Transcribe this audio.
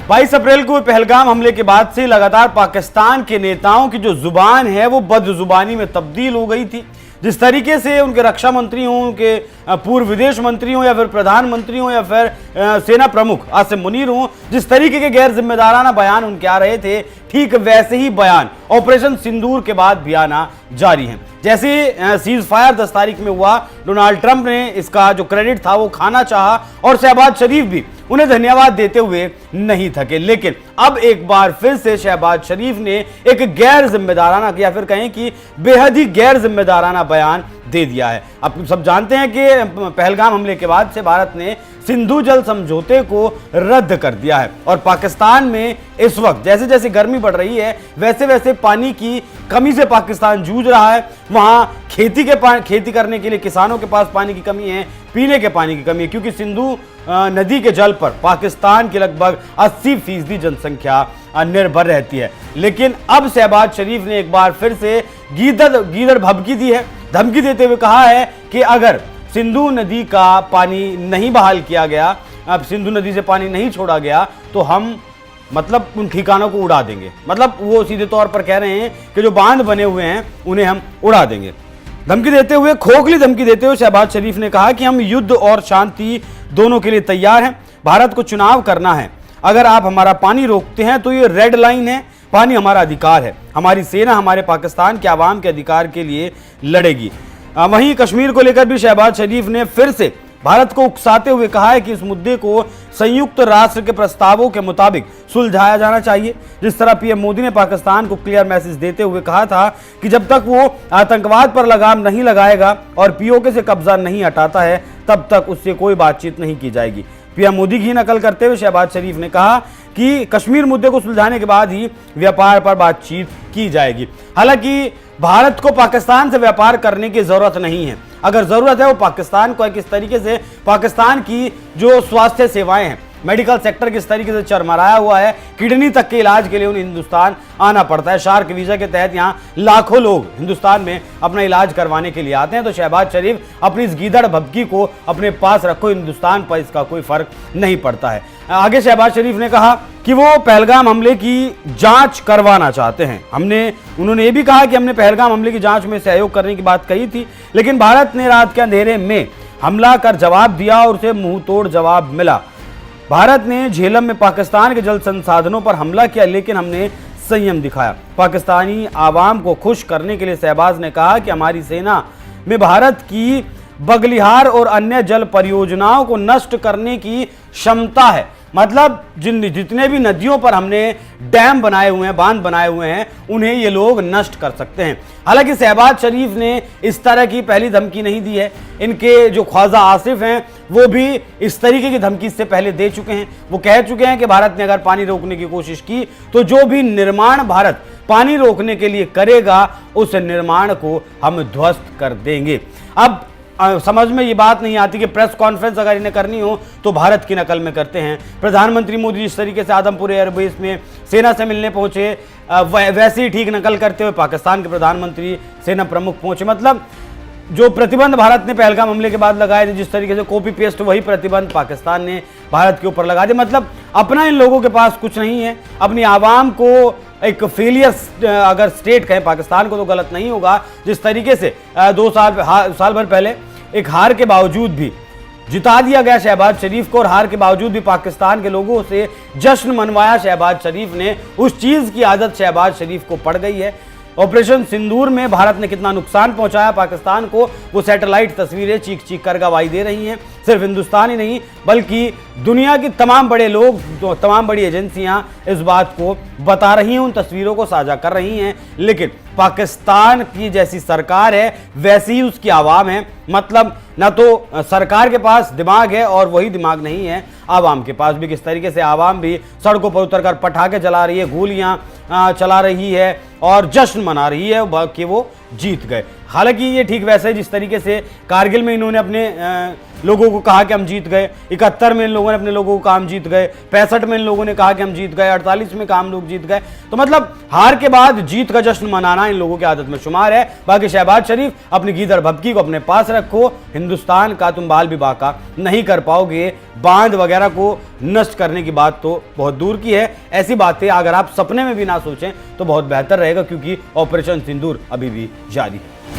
22 अप्रैल को पहलगाम हमले के बाद से लगातार पाकिस्तान के नेताओं की जो जुबान है वो बदजुबानी में तब्दील हो गई थी। जिस तरीके से उनके रक्षा मंत्री हों, उनके पूर्व विदेश मंत्री हों या फिर प्रधानमंत्री हों या फिर सेना प्रमुख आसिम मुनीर हों, जिस तरीके के गैर जिम्मेदाराना बयान उनके आ रहे थे, ठीक वैसे ही बयान ऑपरेशन सिंदूर के बाद भी आना जारी है। जैसे सीज फायर 10 तारीख में हुआ, डोनाल्ड ट्रंप ने इसका जो क्रेडिट था वो खाना चाहा और शहबाज शरीफ भी उन्हें धन्यवाद देते हुए नहीं थके। लेकिन अब एक बार फिर से शहबाज शरीफ ने एक गैर जिम्मेदाराना या फिर कहें कि बेहद ही गैर जिम्मेदाराना बयान दे दिया है। अब सब जानते हैं कि पहलगाम हमले के बाद से भारत ने सिंधु जल समझौते को रद्द कर दिया है और पाकिस्तान में इस वक्त जैसे जैसे गर्मी बढ़ रही है वैसे वैसे पानी की कमी से पाकिस्तान जूझ रहा है। वहां खेती करने के लिए किसानों के पास पानी की कमी है, पीने के पानी की कमी है, क्योंकि सिंधु नदी के जल पर पाकिस्तान की लगभग 80% जनसंख्या निर्भर रहती है। लेकिन अब शहबाज शरीफ ने एक बार फिर से गीदड़ भभकी दी है, धमकी देते हुए कहा है कि अगर सिंधु नदी का पानी नहीं बहाल किया गया, अब सिंधु नदी से पानी नहीं छोड़ा गया तो हम मतलब उन ठिकानों को उड़ा देंगे। मतलब वो सीधे तौर पर कह रहे हैं कि जो बांध बने हुए हैं उन्हें हम उड़ा देंगे। धमकी देते हुए, खोखली धमकी देते हुए शहबाज शरीफ ने कहा कि हम युद्ध और शांति दोनों के लिए तैयार हैं। भारत को चुनाव करना है, अगर आप हमारा पानी रोकते हैं तो ये रेड लाइन है। पानी हमारा अधिकार है, हमारी सेना हमारे पाकिस्तान के आवाम के अधिकार के लिए लड़ेगी। वहीं कश्मीर को लेकर भी शहबाज शरीफ ने फिर से भारत को उकसाते हुए कहा है कि इस मुद्दे को संयुक्त राष्ट्र के प्रस्तावों के मुताबिक सुलझाया जाना चाहिए। जिस तरह पीएम मोदी ने पाकिस्तान को क्लियर मैसेज देते हुए कहा था कि जब तक वो आतंकवाद पर लगाम नहीं लगाएगा और पीओके से कब्जा नहीं हटाता है तब तक उससे कोई बातचीत नहीं की जाएगी। पीएम मोदी की नकल करते हुए शहबाज शरीफ ने कहा कि कश्मीर मुद्दे को सुलझाने के बाद ही व्यापार पर बातचीत की जाएगी। हालांकि भारत को पाकिस्तान से व्यापार करने की जरूरत नहीं है। अगर जरूरत है वो पाकिस्तान को किस तरीके से पाकिस्तान की जो स्वास्थ्य सेवाएं हैं, मेडिकल सेक्टर किस तरीके से चरमराया हुआ है, किडनी तक के इलाज के लिए उन्हें हिंदुस्तान आना पड़ता है। शार्क वीजा के तहत यहाँ लाखों लोग हिंदुस्तान में अपना इलाज करवाने के लिए आते हैं। तो शहबाज शरीफ अपनी इस गीदड़ भभकी को अपने पास रखो, हिंदुस्तान पर इसका कोई फर्क नहीं पड़ता है। आगे शहबाज शरीफ ने कहा कि वो पहलगाम हमले की जांच करवाना चाहते हैं। उन्होंने ये भी कहा कि हमने पहलगाम हमले की जांच में सहयोग करने की बात कही थी, लेकिन भारत ने रात के अंधेरे में हमला कर जवाब दिया और उसे मुंह तोड़ जवाब मिला। भारत ने झेलम में पाकिस्तान के जल संसाधनों पर हमला किया, लेकिन हमने संयम दिखाया। पाकिस्तानी आवाम को खुश करने के लिए शहबाज ने कहा कि हमारी सेना में भारत की बगलिहार और अन्य जल परियोजनाओं को नष्ट करने की क्षमता है। मतलब जितने भी नदियों पर हमने डैम बनाए हुए हैं, बांध बनाए हुए हैं, उन्हें ये लोग नष्ट कर सकते हैं। हालांकि शहबाज शरीफ ने इस तरह की पहली धमकी नहीं दी है। इनके जो ख्वाजा आसिफ हैं वो भी इस तरीके की धमकी से पहले दे चुके हैं। वो कह चुके हैं कि भारत ने अगर पानी रोकने की कोशिश की तो जो भी निर्माण भारत पानी रोकने के लिए करेगा उस निर्माण को हम ध्वस्त कर देंगे। अब समझ में ये बात नहीं आती कि प्रेस कॉन्फ्रेंस अगर इन्हें करनी हो तो भारत की नकल में करते हैं। प्रधानमंत्री मोदी जिस तरीके से आदमपुर एयरबेस में सेना से मिलने पहुंचे, वैसे ही ठीक नकल करते हुए पाकिस्तान के प्रधानमंत्री सेना प्रमुख पहुंचे। मतलब जो प्रतिबंध भारत ने पहलगाम हमले के बाद लगाए थे, जिस तरीके से कॉपी पेस्ट वही प्रतिबंध पाकिस्तान ने भारत के ऊपर लगा दिए। मतलब अपना इन लोगों के पास कुछ नहीं है। अपनी आवाम को एक फेलियर अगर स्टेट कहें पाकिस्तान को तो गलत नहीं होगा। जिस तरीके से 2 साल भर पहले एक हार के बावजूद भी जिता दिया गया शहबाज शरीफ को और हार के बावजूद भी पाकिस्तान के लोगों से जश्न मनवाया शहबाज शरीफ ने, उस चीज की आदत शहबाज शरीफ को पड़ गई है। ऑपरेशन सिंदूर में भारत ने कितना नुकसान पहुंचाया पाकिस्तान को, वो सैटेलाइट तस्वीरें चीख चीख कर गवाही दे रही हैं। सिर्फ हिंदुस्तान ही नहीं बल्कि दुनिया की तमाम बड़े लोग, तमाम बड़ी एजेंसियां इस बात को बता रही हैं, उन तस्वीरों को साझा कर रही हैं। लेकिन पाकिस्तान की जैसी सरकार है वैसी ही उसकी आवाम है। मतलब ना तो सरकार के पास दिमाग है और वही दिमाग नहीं है आवाम के पास भी। किस तरीके से आवाम भी सड़कों पर उतरकर पटाखे जला रही है, गोलियां चला रही है और जश्न मना रही है कि वो जीत गए। हालांकि ये ठीक वैसे जिस तरीके से कारगिल में इन्होंने अपने लोगों को कहा कि हम जीत गए, 71 में इन लोगों ने अपने लोगों को कहा हम जीत गए, 65 में इन लोगों ने कहा कि हम जीत गए, 48 में कहा हम लोग जीत गए। तो मतलब हार के बाद जीत का जश्न मनाना इन लोगों की आदत में शुमार है। बाकी शहबाज शरीफ, अपनी गीदड़ भभकी को अपने पास रखो, हिंदुस्तान का तुम बाल भी बाका नहीं कर पाओगे। बांध वगैरह को नष्ट करने की बात तो बहुत दूर की है। ऐसी बातें अगर आप सपने में भी ना सोचें तो बहुत बेहतर रहेगा, क्योंकि ऑपरेशन सिंदूर अभी भी जारी है।